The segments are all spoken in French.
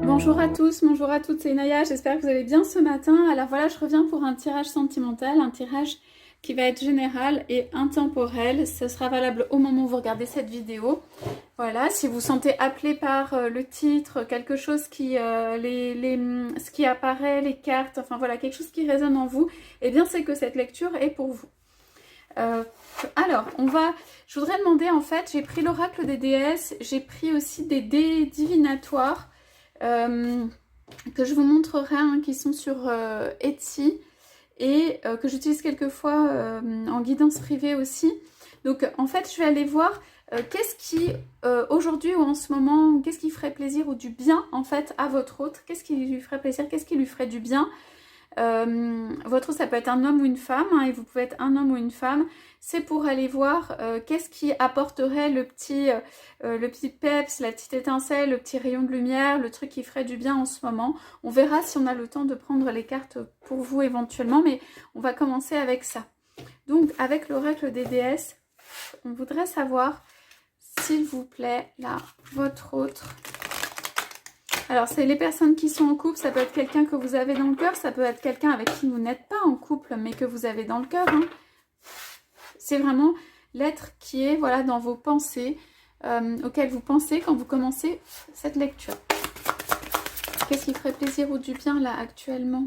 Bonjour à tous, bonjour à toutes, c'est Naya, j'espère que vous allez bien ce matin. Alors voilà, je reviens pour un tirage sentimental, un tirage qui va être général et intemporel. Ce sera valable au moment où vous regardez cette vidéo. Voilà, si vous sentez appelé par le titre, quelque chose qui, ce qui apparaît, les cartes, enfin voilà, quelque chose qui résonne en vous, eh bien c'est que cette lecture est pour vous. Alors, je voudrais demander en fait, j'ai pris l'oracle des déesses, j'ai pris aussi des dés divinatoires. Que je vous montrerai, hein, qui sont sur Etsy et que j'utilise quelquefois en guidance privée aussi. Donc en fait je vais aller voir qu'est-ce qui aujourd'hui ou en ce moment, qu'est-ce qui ferait plaisir ou du bien en fait à votre autre, qu'est-ce qui lui ferait plaisir, qu'est-ce qui lui ferait du bien. Votre autre, ça peut être un homme ou une femme, hein, et vous pouvez être un homme ou une femme. C'est pour aller voir qu'est-ce qui apporterait le petit peps, la petite étincelle, le petit rayon de lumière, le truc qui ferait du bien en ce moment. On verra si on a le temps de prendre les cartes pour vous éventuellement, mais on va commencer avec ça. Donc avec l'oracle des déesses, on voudrait savoir, s'il vous plaît, là, votre autre. Alors, c'est les personnes qui sont en couple, ça peut être quelqu'un que vous avez dans le cœur, ça peut être quelqu'un avec qui vous n'êtes pas en couple, mais que vous avez dans le cœur. Hein. C'est vraiment l'être qui est voilà, dans vos pensées, auquel vous pensez quand vous commencez cette lecture. Qu'est-ce qui ferait plaisir ou du bien là actuellement?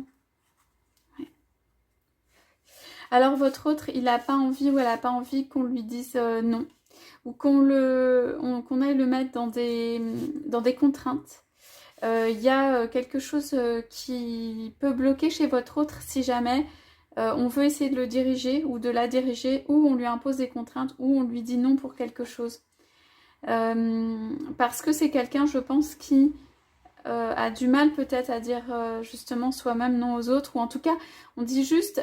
Ouais. Alors, votre autre, il n'a pas envie ou elle n'a pas envie qu'on lui dise non, ou qu'on aille le mettre dans des contraintes. Il y a quelque chose qui peut bloquer chez votre autre si jamais on veut essayer de le diriger ou de la diriger, ou on lui impose des contraintes, ou on lui dit non pour quelque chose. Parce que c'est quelqu'un, je pense, qui a du mal peut-être à dire justement soi-même non aux autres, ou en tout cas, on dit juste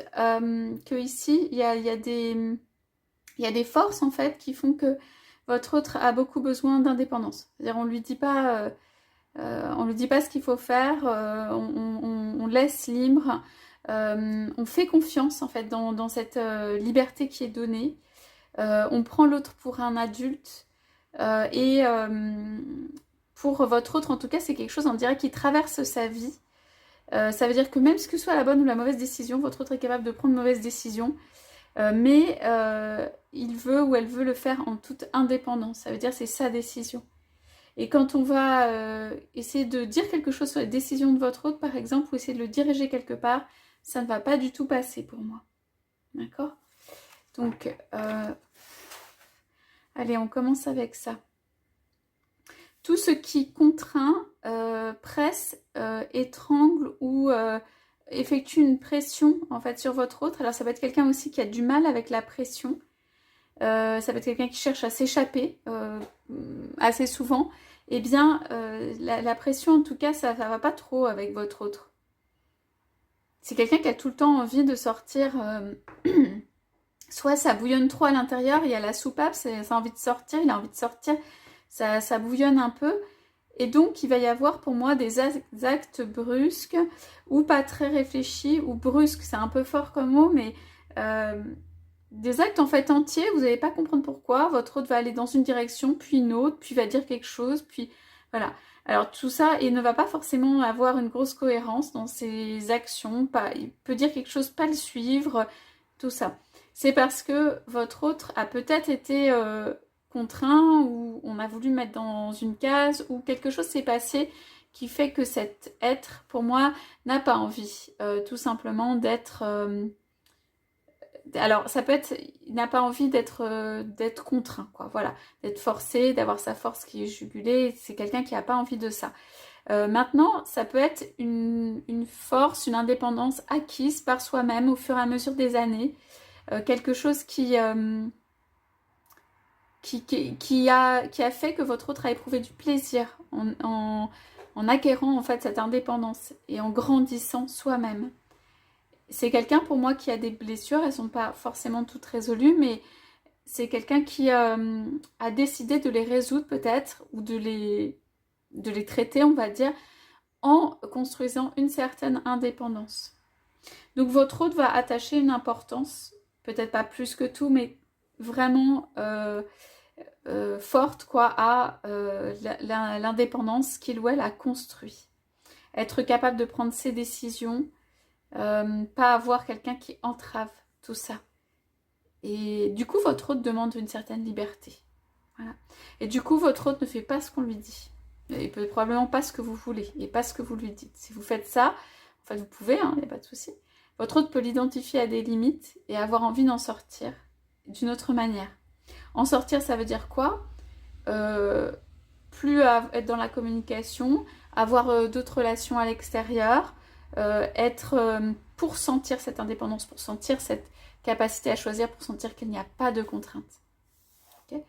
qu'ici, il y a des forces en fait qui font que votre autre a beaucoup besoin d'indépendance. C'est-à-dire on lui dit pas... on ne lui dit pas ce qu'il faut faire, on laisse libre, on fait confiance en fait dans cette liberté qui est donnée. On prend l'autre pour un adulte et pour votre autre en tout cas c'est quelque chose on dirait qui traverse sa vie. Ça veut dire que même ce que soit la bonne ou la mauvaise décision, votre autre est capable de prendre une mauvaise décision, mais il veut ou elle veut le faire en toute indépendance. Ça veut dire que c'est sa décision. Et quand on va essayer de dire quelque chose sur les décisions de votre autre, par exemple, ou essayer de le diriger quelque part, ça ne va pas du tout passer pour moi. D'accord? Donc, allez, on commence avec ça. Tout ce qui contraint, presse, étrangle ou effectue une pression en fait sur votre autre. Alors ça peut être quelqu'un aussi qui a du mal avec la pression. Ça peut être quelqu'un qui cherche à s'échapper assez souvent. Eh bien, la pression, en tout cas, ça ne va pas trop avec votre autre. C'est quelqu'un qui a tout le temps envie de sortir. Soit ça bouillonne trop à l'intérieur, il y a la soupape, ça a envie de sortir, il a envie de sortir, ça bouillonne un peu. Et donc, il va y avoir pour moi des actes brusques ou pas très réfléchis, ou brusques, c'est un peu fort comme mot, mais... des actes en fait entiers, vous n'allez pas comprendre pourquoi, votre autre va aller dans une direction, puis une autre, puis va dire quelque chose, puis voilà. Alors tout ça, il ne va pas forcément avoir une grosse cohérence dans ses actions, il peut dire quelque chose, pas le suivre, tout ça. C'est parce que votre autre a peut-être été contraint, ou on a voulu mettre dans une case, ou quelque chose s'est passé qui fait que cet être, pour moi, n'a pas envie tout simplement d'être... alors ça peut être, il n'a pas envie d'être contraint, quoi, voilà, d'être forcé, d'avoir sa force qui est jugulée, c'est quelqu'un qui n'a pas envie de ça. Maintenant, ça peut être une force, une indépendance acquise par soi-même au fur et à mesure des années, quelque chose qui a fait que votre autre a éprouvé du plaisir en acquérant en fait cette indépendance et en grandissant soi-même. C'est quelqu'un pour moi qui a des blessures, elles ne sont pas forcément toutes résolues, mais c'est quelqu'un qui a décidé de les résoudre peut-être, ou de les traiter, on va dire, en construisant une certaine indépendance. Donc votre autre va attacher une importance, peut-être pas plus que tout, mais vraiment forte quoi, à l'indépendance qu'il ou elle a construit. être capable de prendre ses décisions, pas avoir quelqu'un qui entrave tout ça. Et du coup, votre hôte demande une certaine liberté. Voilà. Et du coup, votre hôte ne fait pas ce qu'on lui dit. Il peut probablement pas ce que vous voulez et pas ce que vous lui dites. Si vous faites ça, en fait, vous pouvez, il n'y a pas de souci. Votre hôte peut l'identifier à des limites et avoir envie d'en sortir d'une autre manière. En sortir, ça veut dire quoi? Plus être dans la communication, avoir d'autres relations à l'extérieur, être pour sentir cette indépendance, pour sentir cette capacité à choisir, pour sentir qu'il n'y a pas de contraintes. Okay,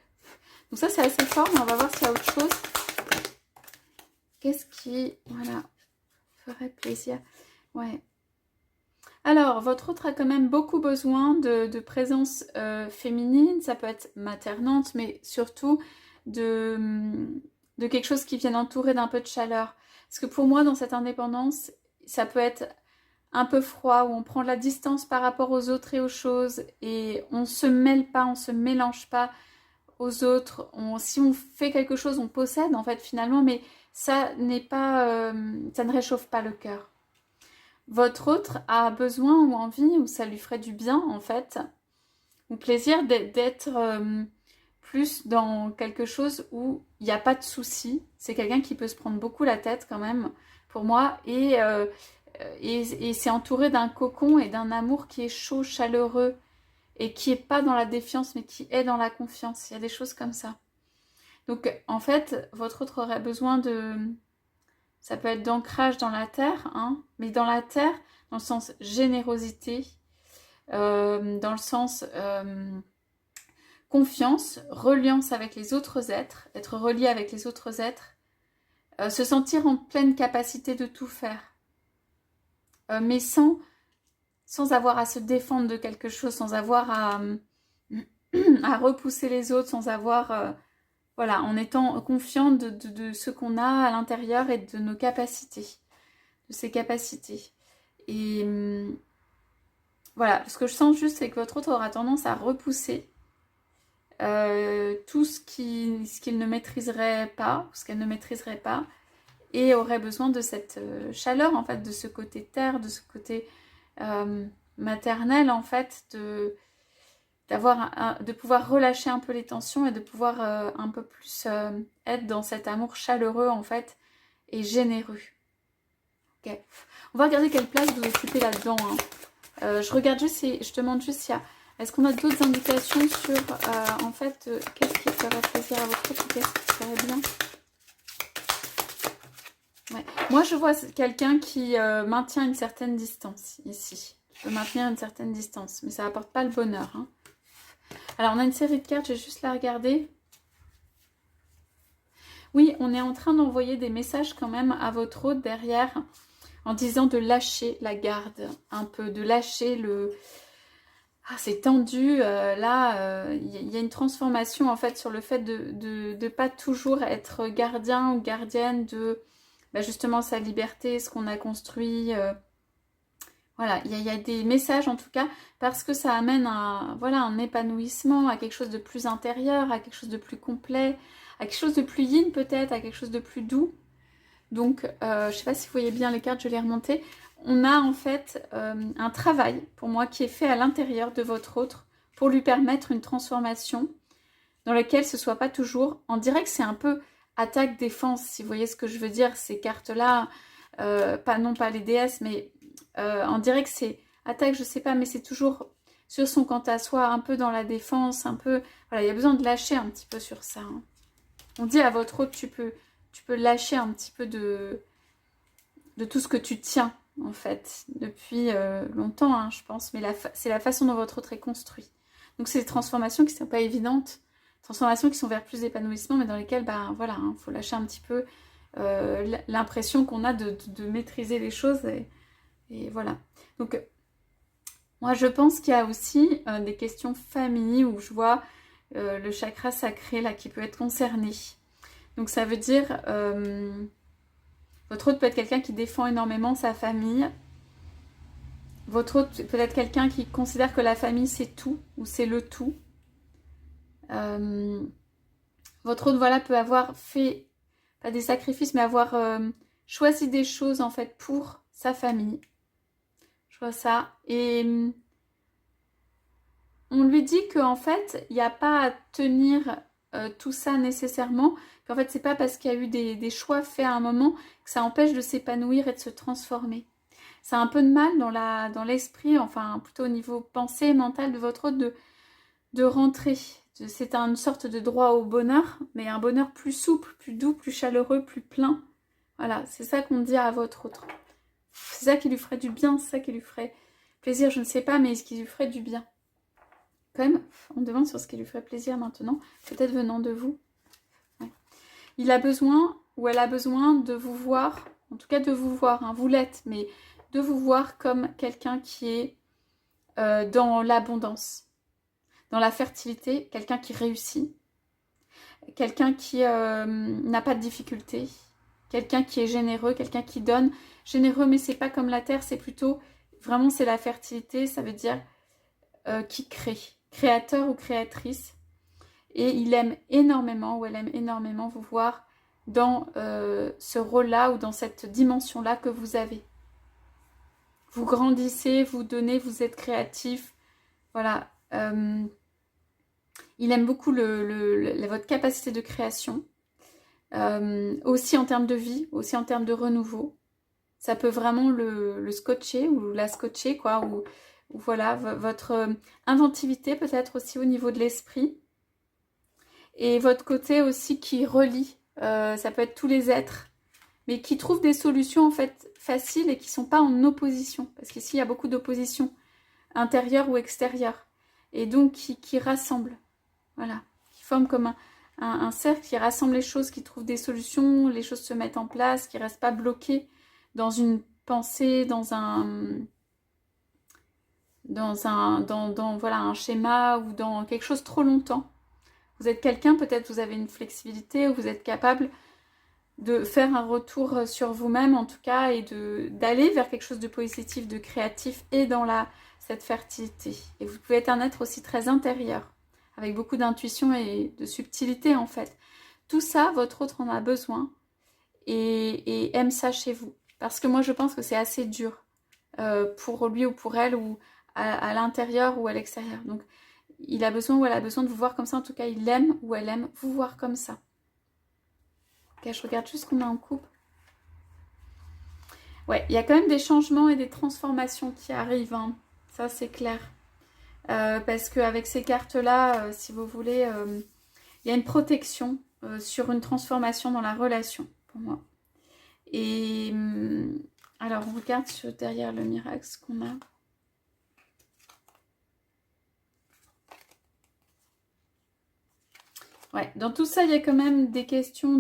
donc ça, c'est assez fort, mais on va voir s'il y a autre chose. Qu'est-ce qui, voilà, ferait plaisir? Ouais. Alors, votre autre a quand même beaucoup besoin de présence féminine, ça peut être maternante, mais surtout de quelque chose qui vienne entourer d'un peu de chaleur. Parce que pour moi, dans cette indépendance, ça peut être un peu froid, où on prend de la distance par rapport aux autres et aux choses, et on ne se mêle pas, on ne se mélange pas aux autres. Si on fait quelque chose, on possède en fait finalement, mais ça n'est pas, ça ne réchauffe pas le cœur. Votre autre a besoin ou envie, ou ça lui ferait du bien en fait, ou plaisir d'être plus dans quelque chose où il n'y a pas de soucis. C'est quelqu'un qui peut se prendre beaucoup la tête quand même, pour moi, et c'est entouré d'un cocon et d'un amour qui est chaud, chaleureux, et qui n'est pas dans la défiance, mais qui est dans la confiance. Il y a des choses comme ça. Donc en fait, votre autre aurait besoin de... Ça peut être d'ancrage dans la terre, hein, mais dans la terre, dans le sens générosité, dans le sens confiance, reliance avec les autres êtres, être relié avec les autres êtres, se sentir en pleine capacité de tout faire, mais sans avoir à se défendre de quelque chose, sans avoir à repousser les autres, sans avoir... voilà, en étant confiant de ce qu'on a à l'intérieur et de nos capacités, de ses capacités. Et voilà, ce que je sens juste, c'est que votre autre aura tendance à repousser tout ce qu'il ne maîtriserait pas, ce qu'elle ne maîtriserait pas, et aurait besoin de cette chaleur, en fait, de ce côté terre, de ce côté maternel, en fait, de pouvoir relâcher un peu les tensions et de pouvoir un peu plus être dans cet amour chaleureux, en fait, et généreux. Ok. On va regarder quelle place vous occupez là-dedans. Hein. Je regarde juste, je demande juste s'il y a... Est-ce qu'on a d'autres indications sur, en fait, qu'est-ce qui ferait plaisir à votre autre, qu'est-ce qui ferait bien? Ouais. Moi, je vois quelqu'un qui maintient une certaine distance, ici. Je peux maintenir une certaine distance, mais ça n'apporte pas le bonheur. Hein. Alors, on a une série de cartes, je vais juste la regarder. Oui, on est en train d'envoyer des messages quand même à votre hôte derrière, en disant de lâcher la garde, un peu, de lâcher le... Ah, c'est tendu, là, il y a une transformation en fait sur le fait de pas toujours être gardien ou gardienne de justement sa liberté, ce qu'on a construit. Voilà, il y a des messages en tout cas, parce que ça amène un épanouissement, à quelque chose de plus intérieur, à quelque chose de plus complet, à quelque chose de plus yin peut-être, à quelque chose de plus doux. Donc, je ne sais pas si vous voyez bien les cartes, je vais les remonter. On a en fait un travail, pour moi, qui est fait à l'intérieur de votre autre pour lui permettre une transformation dans laquelle ce ne soit pas toujours... On dirait que c'est un peu attaque-défense, si vous voyez ce que je veux dire, ces cartes-là, non pas les déesses, mais on dirait que c'est attaque, je ne sais pas, mais c'est toujours sur son quant à soi, un peu dans la défense, un peu... Voilà, il y a besoin de lâcher un petit peu sur ça. Hein. On dit à votre autre, tu peux lâcher un petit peu de tout ce que tu tiens, en fait, depuis longtemps, hein, je pense, mais c'est la façon dont votre autre est construit. Donc, c'est des transformations qui ne sont pas évidentes, transformations qui sont vers plus d'épanouissement, mais dans lesquelles, voilà, faut lâcher un petit peu l'impression qu'on a de maîtriser les choses, et voilà. Donc, moi, je pense qu'il y a aussi des questions famille où je vois le chakra sacré, là, qui peut être concerné. Donc ça veut dire, votre autre peut être quelqu'un qui défend énormément sa famille. Votre autre peut être quelqu'un qui considère que la famille c'est tout, ou c'est le tout. Votre autre, voilà, peut avoir fait, pas des sacrifices, mais avoir choisit des choses en fait pour sa famille. Je vois ça. Et on lui dit qu'en fait, il n'y a pas à tenir tout ça nécessairement. Qu'en fait, c'est pas parce qu'il y a eu des choix faits à un moment que ça empêche de s'épanouir et de se transformer. Ça a un peu de mal dans l'esprit, enfin plutôt au niveau pensée, mental de votre hôte de rentrer. C'est une sorte de droit au bonheur, mais un bonheur plus souple, plus doux, plus chaleureux, plus plein. Voilà, c'est ça qu'on dit à votre autre. C'est ça qui lui ferait du bien, c'est ça qui lui ferait plaisir, je ne sais pas, mais ce qui lui ferait du bien. Quand même, on demande sur ce qui lui ferait plaisir maintenant, peut-être venant de vous. Ouais. Il a besoin, ou elle a besoin de vous voir, en tout cas de vous voir, hein, vous l'êtes, mais de vous voir comme quelqu'un qui est dans l'abondance, dans la fertilité, quelqu'un qui réussit, quelqu'un qui n'a pas de difficultés, quelqu'un qui est généreux, quelqu'un qui donne. Généreux, mais c'est pas comme la terre, c'est plutôt, vraiment c'est la fertilité, ça veut dire qui crée, créateur ou créatrice. Et il aime énormément, ou elle aime énormément vous voir dans ce rôle-là ou dans cette dimension-là que vous avez. Vous grandissez, vous donnez, vous êtes créatif. Voilà. Il aime beaucoup votre capacité de création. Aussi en termes de vie, aussi en termes de renouveau. Ça peut vraiment le scotcher ou la scotcher, quoi. Ou voilà, votre inventivité peut-être aussi au niveau de l'esprit. Et votre côté aussi qui relie. Ça peut être tous les êtres. Mais qui trouvent des solutions en fait faciles et qui ne sont pas en opposition. Parce qu'ici, il y a beaucoup d'opposition, intérieure ou extérieure. Et donc, qui rassemblent. Voilà. Qui forment comme un cercle qui rassemble les choses, qui trouve des solutions, les choses se mettent en place, qui ne restent pas bloquées dans une pensée, dans voilà, un schéma ou dans quelque chose trop longtemps. Vous êtes quelqu'un, peut-être vous avez une flexibilité ou vous êtes capable de faire un retour sur vous-même en tout cas et d'aller vers quelque chose de positif, de créatif et dans cette fertilité. Et vous pouvez être un être aussi très intérieur, avec beaucoup d'intuition et de subtilité en fait. Tout ça, votre autre en a besoin et aime ça chez vous. Parce que moi je pense que c'est assez dur pour lui ou pour elle ou à l'intérieur ou à l'extérieur. Donc il a besoin ou elle a besoin de vous voir comme ça. En tout cas, il aime ou elle aime vous voir comme ça. Ok, je regarde juste ce qu'on a en couple. Ouais, il y a quand même des changements et des transformations qui arrivent. Hein. Ça, c'est clair. Parce qu'avec ces cartes-là, si vous voulez, il y a une protection sur une transformation dans la relation, pour moi. Et alors, on regarde derrière le miracle ce qu'on a. Ouais, dans tout ça, il y a quand même des questions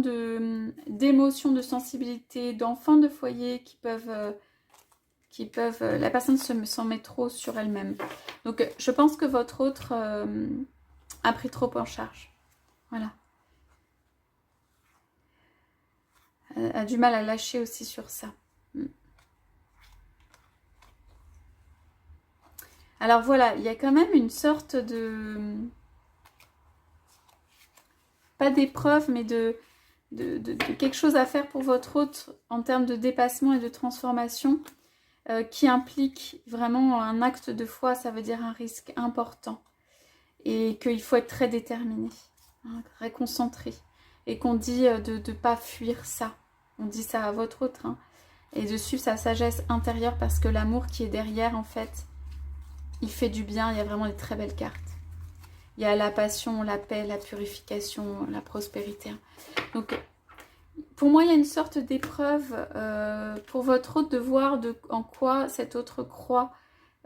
d'émotion, de sensibilité, d'enfants de foyer qui peuvent la personne s'en met trop sur elle-même. Donc, je pense que votre autre a pris trop en charge. Voilà. A du mal à lâcher aussi sur ça. Alors voilà, il y a quand même une sorte de... pas d'épreuve, mais de quelque chose à faire pour votre hôte en termes de dépassement et de transformation qui implique vraiment un acte de foi, ça veut dire un risque important. Et qu'il faut être très déterminé, hein, très concentré. Et qu'on dit de ne pas fuir ça. On dit ça à votre autre. Hein, et de suivre sa sagesse intérieure parce que l'amour qui est derrière, en fait, il fait du bien. Il y a vraiment des très belles cartes. Il y a la passion, la paix, la purification, la prospérité. Donc, pour moi, il y a une sorte d'épreuve pour votre autre de voir en quoi cet autre croit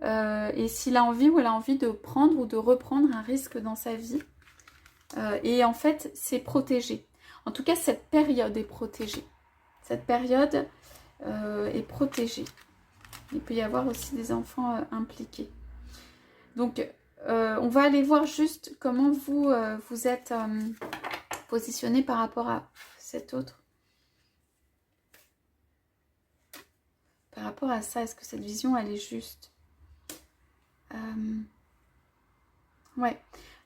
et s'il a envie ou elle a envie de prendre ou de reprendre un risque dans sa vie. Et en fait, c'est protégé. En tout cas, cette période est protégée. Cette période est protégée. Il peut y avoir aussi des enfants impliqués. Donc, on va aller voir juste comment vous êtes positionné par rapport à cet autre. Par rapport à ça, est-ce que cette vision, elle est juste? Ouais.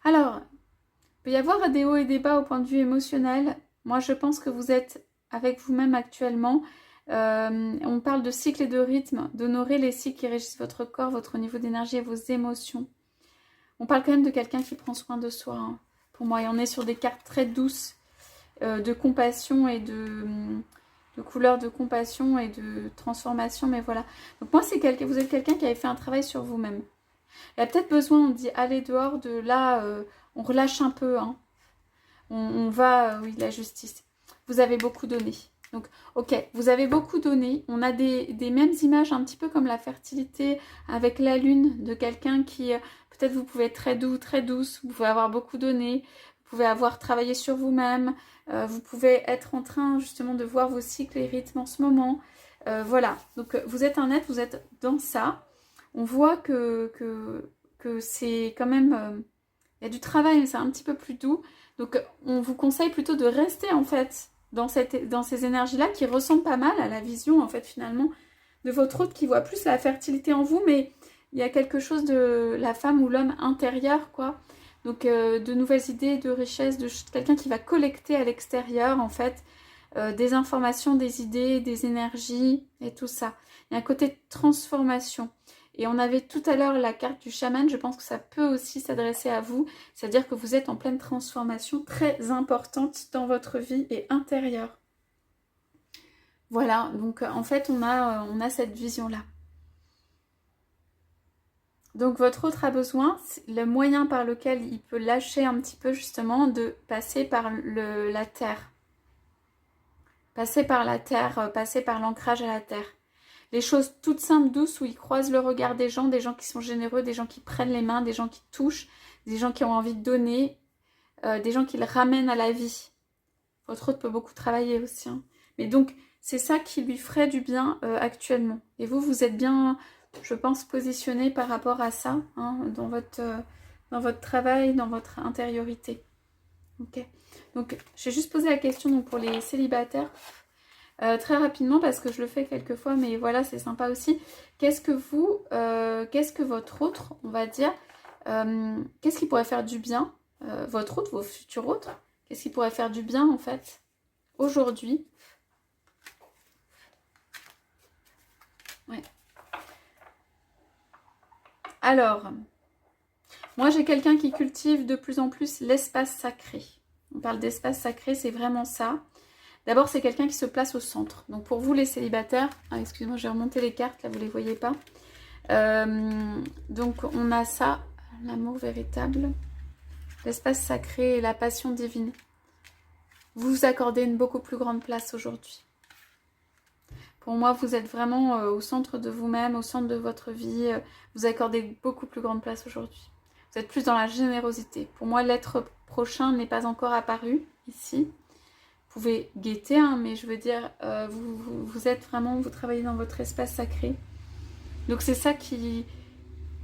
Alors, il peut y avoir des hauts et des bas au point de vue émotionnel. Moi, je pense que vous êtes avec vous-même actuellement. On parle de cycle et de rythme, d'honorer les cycles qui régissent votre corps, votre niveau d'énergie et vos émotions. On parle quand même de quelqu'un qui prend soin de soi, hein, pour moi. Et on est sur des cartes très douces de compassion et de couleurs de compassion et de transformation. Mais voilà. Donc moi, vous êtes quelqu'un qui avait fait un travail sur vous-même. Il y a peut-être besoin, on dit, aller dehors de là, on relâche un peu. Hein. On va, oui, la justice. Vous avez beaucoup donné. Donc, ok, vous avez beaucoup donné. On a des mêmes images, un petit peu comme la fertilité avec la lune, de quelqu'un qui, peut-être vous pouvez être très doux, très douce, vous pouvez avoir beaucoup donné, vous pouvez avoir travaillé sur vous-même, vous pouvez être en train justement de voir vos cycles et rythmes en ce moment. Voilà, donc vous êtes un être, vous êtes dans ça. On voit que c'est quand même, il y a du travail, mais c'est un petit peu plus doux. Donc, on vous conseille plutôt de rester en fait dans ces énergies-là qui ressemblent pas mal à la vision, en fait, finalement, de votre hôte qui voit plus la fertilité en vous, mais il y a quelque chose de la femme ou l'homme intérieur, quoi. Donc, de nouvelles idées, de richesse, de quelqu'un qui va collecter à l'extérieur, en fait, des informations, des idées, des énergies et tout ça. Il y a un côté de transformation. Et on avait tout à l'heure la carte du chaman, je pense que ça peut aussi s'adresser à vous, c'est-à-dire que vous êtes en pleine transformation très importante dans votre vie et intérieure. Voilà, donc en fait on a cette vision-là. Donc votre autre a besoin, le moyen par lequel il peut lâcher un petit peu justement, de passer par la terre. Passer par la terre, passer par l'ancrage à la terre. Les choses toutes simples, douces, où ils croisent le regard des gens qui sont généreux, des gens qui prennent les mains, des gens qui touchent, des gens qui ont envie de donner, des gens qui le ramènent à la vie. Votre autre peut beaucoup travailler aussi. Hein. Mais donc, c'est ça qui lui ferait du bien actuellement. Et vous êtes bien, je pense, positionné par rapport à ça, hein, dans votre travail, dans votre intériorité. Ok. Donc, j'ai juste posé la question donc, pour les célibataires. Très rapidement parce que je le fais quelques fois, mais voilà, c'est sympa aussi. Qu'est-ce que votre autre, on va dire, qu'est-ce qui pourrait faire du bien, votre autre, vos futurs autres, qu'est-ce qui pourrait faire du bien en fait, aujourd'hui? Ouais. Alors, moi j'ai quelqu'un qui cultive de plus en plus l'espace sacré. On parle d'espace sacré, c'est vraiment ça. D'abord, c'est quelqu'un qui se place au centre. Donc, pour vous, les célibataires... Ah, excusez-moi, j'ai remonté les cartes, là, vous ne les voyez pas. Donc, on a ça, l'amour véritable, l'espace sacré et la passion divine. Vous vous accordez une beaucoup plus grande place aujourd'hui. Pour moi, vous êtes vraiment au centre de vous-même, au centre de votre vie. Vous accordez une beaucoup plus grande place aujourd'hui. Vous êtes plus dans la générosité. Pour moi, l'être prochain n'est pas encore apparu ici. Vous pouvez guetter, hein, mais je veux dire, vous êtes vraiment, vous travaillez dans votre espace sacré. Donc c'est ça qui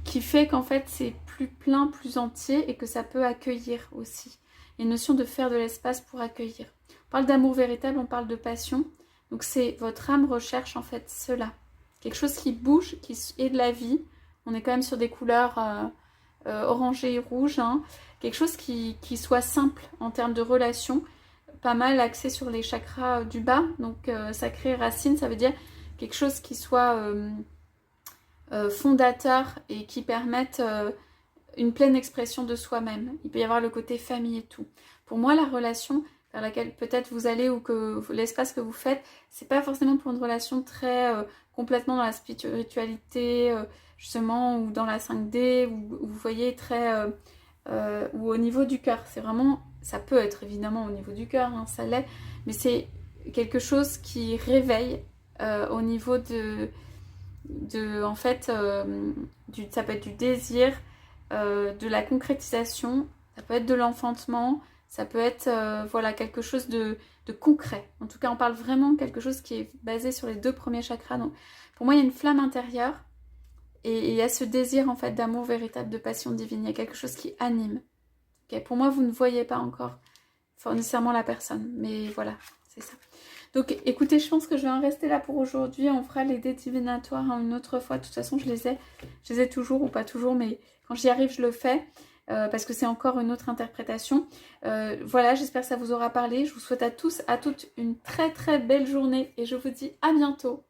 fait qu'en fait c'est plus plein, plus entier et que ça peut accueillir aussi. Il y a une notion de faire de l'espace pour accueillir. On parle d'amour véritable, on parle de passion. Donc c'est votre âme recherche en fait cela. Quelque chose qui bouge, qui est de la vie. On est quand même sur des couleurs orangées et rouges. Hein. Quelque chose qui soit simple en termes de relation. Pas mal axé sur les chakras du bas, donc sacré, racine, ça veut dire quelque chose qui soit fondateur et qui permette une pleine expression de soi-même. Il peut y avoir le côté famille et tout. Pour moi, la relation vers laquelle peut-être vous allez ou que l'espace que vous faites, c'est pas forcément pour une relation très complètement dans la spiritualité, justement, ou dans la 5D, ou vous voyez très... ou au niveau du cœur. C'est vraiment... Ça peut être évidemment au niveau du cœur, hein, ça l'est, mais c'est quelque chose qui réveille au niveau en fait, ça peut être du désir, de la concrétisation, ça peut être de l'enfantement, ça peut être voilà, quelque chose de concret. En tout cas, on parle vraiment de quelque chose qui est basé sur les 2 premiers chakras. Donc, pour moi, il y a une flamme intérieure et il y a ce désir en fait d'amour véritable, de passion divine. Il y a quelque chose qui anime. Okay, pour moi, vous ne voyez pas encore nécessairement la personne, mais voilà, c'est ça. Donc, écoutez, je pense que je vais en rester là pour aujourd'hui. On fera les dés divinatoires une autre fois. De toute façon, je les ai toujours, ou pas toujours, mais quand j'y arrive, je le fais. parce que c'est encore une autre interprétation. Voilà, j'espère que ça vous aura parlé. Je vous souhaite à tous, à toutes une très très belle journée et je vous dis à bientôt.